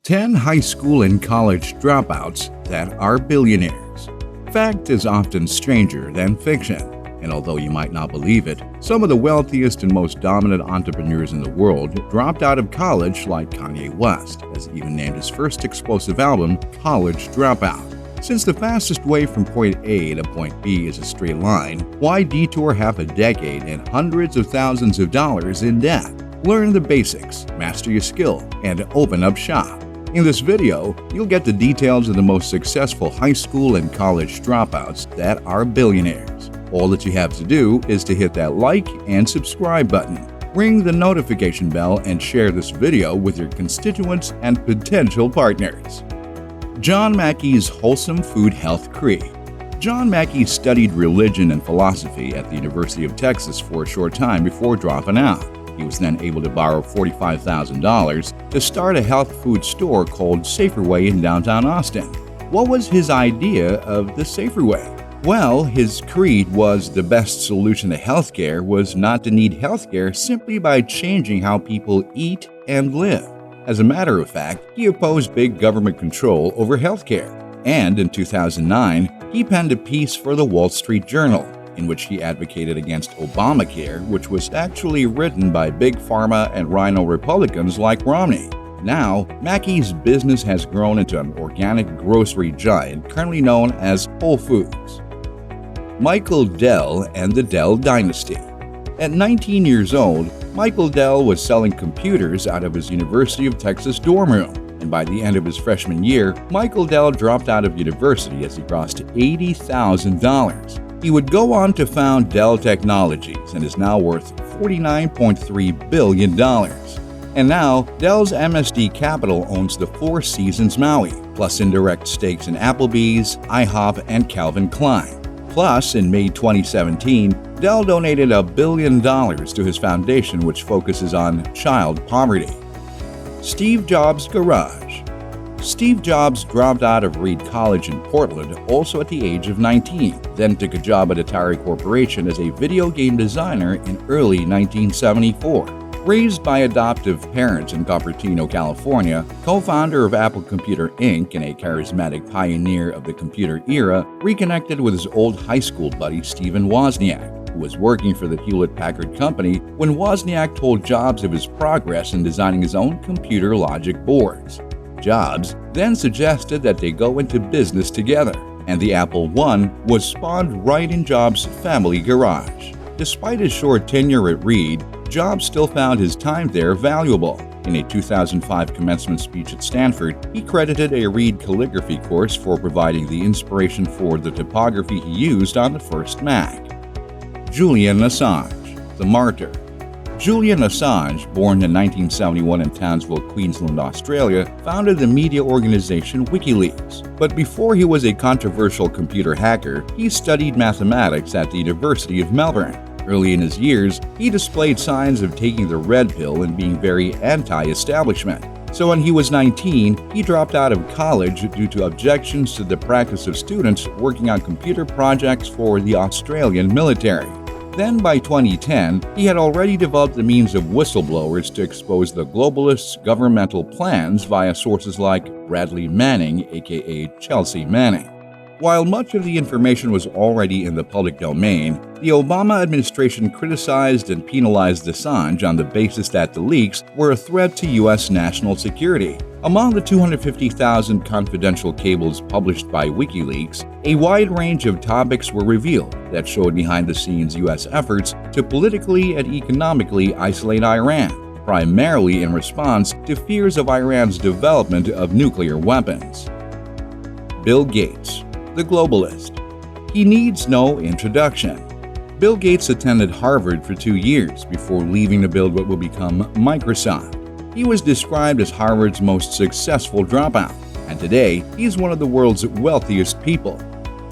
10 high school and college dropouts that are billionaires. Fact is often stranger than fiction, and although you might not believe it, some of the wealthiest and most dominant entrepreneurs in the world dropped out of college, like Kanye West, has even named his first explosive album College Dropout. Since the fastest way from point A to point B is a straight line, why detour half a decade and hundreds of thousands of dollars in debt? Learn the basics, master your skill, and open up shop. In this video, you'll get the details of the most successful high school and college dropouts that are billionaires. All that you have to do is to hit that like and subscribe button, ring the notification bell, and share this video with your constituents and potential partners. John Mackey's Wholesome Food Health Creed. John Mackey studied religion and philosophy at the University of Texas for a short time before dropping out. He was then able to borrow $45,000 to start a health food store called Saferway in downtown Austin. What was his idea of the Saferway? Well, his creed was the best solution to healthcare was not to need healthcare simply by changing how people eat and live. As a matter of fact, he opposed big government control over healthcare. And in 2009, he penned a piece for the Wall Street Journal, in which he advocated against Obamacare, which was actually written by Big Pharma and Rhino Republicans like Romney. Now, Mackey's business has grown into an organic grocery giant currently known as Whole Foods. Michael Dell and the Dell Dynasty. At 19 years old, Michael Dell was selling computers out of his University of Texas dorm room, and by the end of his freshman year, Michael Dell dropped out of university as he grossed $80,000. He would go on to found Dell Technologies and is now worth $49.3 billion. And now, Dell's MSD Capital owns the Four Seasons Maui, plus indirect stakes in Applebee's, IHOP, and Calvin Klein. Plus, in May 2017, Dell donated $1 billion to his foundation, which focuses on child poverty. Steve Jobs' Garage. Steve Jobs dropped out of Reed College in Portland also at the age of 19, then took a job at Atari Corporation as a video game designer in early 1974. Raised by adoptive parents in Cupertino, California, co-founder of Apple Computer Inc. and a charismatic pioneer of the computer era, reconnected with his old high school buddy Stephen Wozniak, who was working for the Hewlett-Packard Company when Wozniak told Jobs of his progress in designing his own computer logic boards. Jobs then suggested that they go into business together, and the Apple I was spawned right in Jobs' family garage. Despite his short tenure at Reed, Jobs still found his time there valuable. In a 2005 commencement speech at Stanford, he credited a Reed calligraphy course for providing the inspiration for the typography he used on the first Mac. Julian Assange, the Martyr. Julian Assange, born in 1971 in Townsville, Queensland, Australia, founded the media organization WikiLeaks. But before he was a controversial computer hacker, he studied mathematics at the University of Melbourne. Early in his years, he displayed signs of taking the red pill and being very anti-establishment. So when he was 19, he dropped out of college due to objections to the practice of students working on computer projects for the Australian military. Then by 2010, he had already developed the means of whistleblowers to expose the globalists' governmental plans via sources like Bradley Manning, aka Chelsea Manning. While much of the information was already in the public domain, the Obama administration criticized and penalized Assange on the basis that the leaks were a threat to U.S. national security. Among the 250,000 confidential cables published by WikiLeaks, a wide range of topics were revealed that showed behind-the-scenes U.S. efforts to politically and economically isolate Iran, primarily in response to fears of Iran's development of nuclear weapons. Bill Gates, the globalist. He needs no introduction. Bill Gates attended Harvard for 2 years before leaving to build what will become Microsoft. He was described as Harvard's most successful dropout, and today he's one of the world's wealthiest people.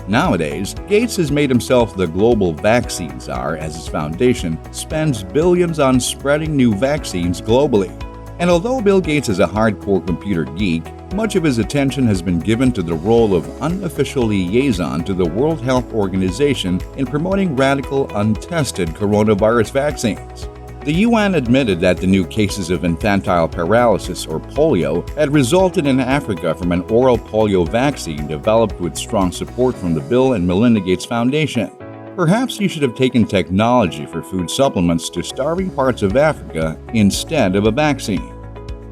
Nowadays, Gates has made himself the global vaccine czar as his foundation spends billions on spreading new vaccines globally. And although Bill Gates is a hardcore computer geek, much of his attention has been given to the role of unofficial liaison to the World Health Organization in promoting radical, untested coronavirus vaccines. The UN admitted that the new cases of infantile paralysis or polio had resulted in Africa from an oral polio vaccine developed with strong support from the Bill and Melinda Gates Foundation. Perhaps you should have taken technology for food supplements to starving parts of Africa instead of a vaccine.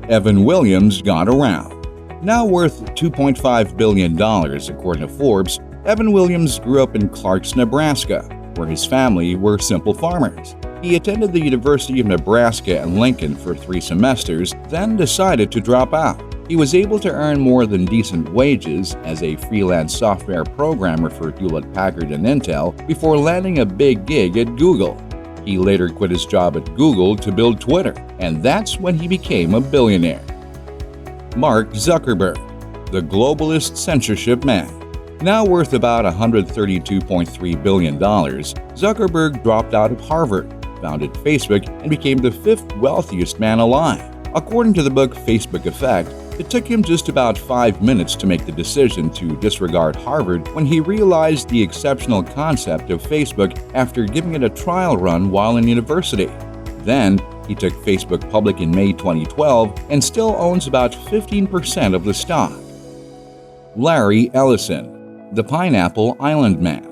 Evan Williams got around. Now worth $2.5 billion, according to Forbes, Evan Williams grew up in Clarks, Nebraska, where his family were simple farmers. He attended the University of Nebraska at Lincoln for 3 semesters, then decided to drop out. He was able to earn more than decent wages as a freelance software programmer for Hewlett-Packard and Intel before landing a big gig at Google. He later quit his job at Google to build Twitter, and that's when he became a billionaire. Mark Zuckerberg, the globalist censorship man. Now worth about $132.3 billion, Zuckerberg dropped out of Harvard, founded Facebook, and became the 5th wealthiest man alive. According to the book Facebook Effect, it took him just about 5 minutes to make the decision to disregard Harvard when he realized the exceptional concept of Facebook after giving it a trial run while in university. Then, he took Facebook public in May 2012 and still owns about 15% of the stock. Larry Ellison, the Pineapple Island Man.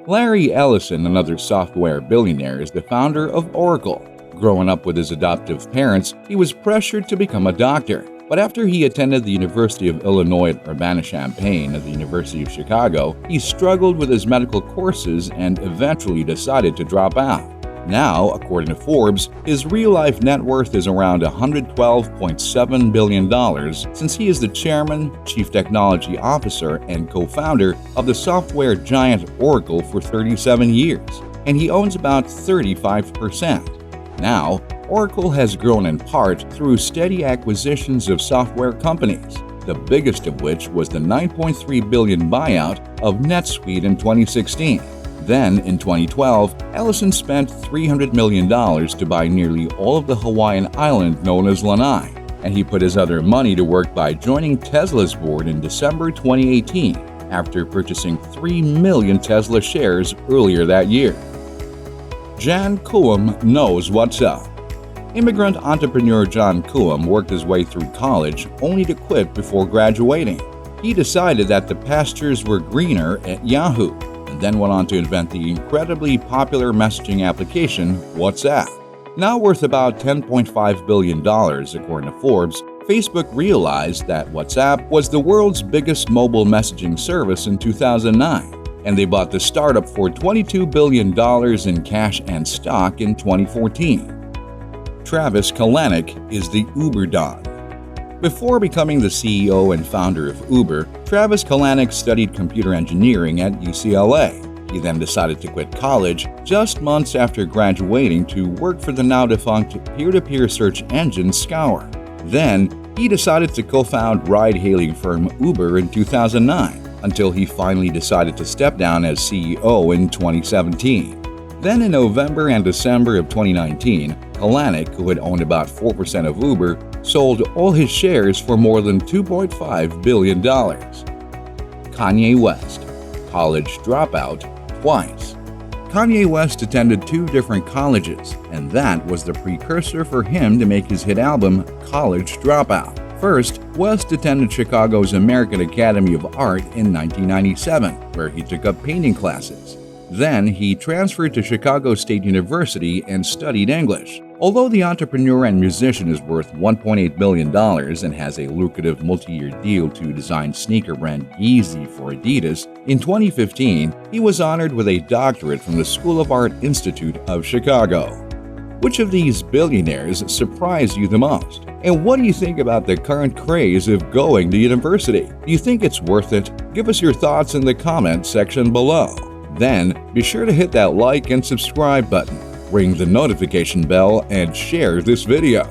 Larry Ellison, another software billionaire, is the founder of Oracle. Growing up with his adoptive parents, he was pressured to become a doctor. But after he attended the University of Illinois at Urbana-Champaign and the University of Chicago, he struggled with his medical courses and eventually decided to drop out. Now, according to Forbes, his real-life net worth is around $112.7 billion since he is the chairman, chief technology officer, and co-founder of the software giant Oracle for 37 years, and he owns about 35%. Now, Oracle has grown in part through steady acquisitions of software companies, the biggest of which was the $9.3 billion buyout of NetSuite in 2016. Then, in 2012, Ellison spent $300 million to buy nearly all of the Hawaiian island known as Lanai, and he put his other money to work by joining Tesla's board in December 2018 after purchasing 3 million Tesla shares earlier that year. Jan Koum knows what's up. Immigrant entrepreneur John Koum worked his way through college only to quit before graduating. He decided that the pastures were greener at Yahoo, and then went on to invent the incredibly popular messaging application WhatsApp. Now worth about $10.5 billion, according to Forbes, Facebook realized that WhatsApp was the world's biggest mobile messaging service in 2009, and they bought the startup for $22 billion in cash and stock in 2014. Travis Kalanick is the Uber Don. Before becoming the CEO and founder of Uber, Travis Kalanick studied computer engineering at UCLA. He then decided to quit college just months after graduating to work for the now-defunct peer-to-peer search engine Scour. Then, he decided to co-found ride-hailing firm Uber in 2009, until he finally decided to step down as CEO in 2017. Then in November and December of 2019, Kalanick, who had owned about 4% of Uber, sold all his shares for more than $2.5 billion. Kanye West, college dropout twice. Kanye West attended 2 different colleges, and that was the precursor for him to make his hit album College Dropout. First, West attended Chicago's American Academy of Art in 1997, where he took up painting classes. Then, he transferred to Chicago State University and studied English. Although the entrepreneur and musician is worth $1.8 billion and has a lucrative multi-year deal to design sneaker brand Yeezy for Adidas, in 2015, he was honored with a doctorate from the School of Art Institute of Chicago. Which of these billionaires surprised you the most? And what do you think about the current craze of going to university? Do you think it's worth it? Give us your thoughts in the comment section below. Then, be sure to hit that like and subscribe button, ring the notification bell, and share this video.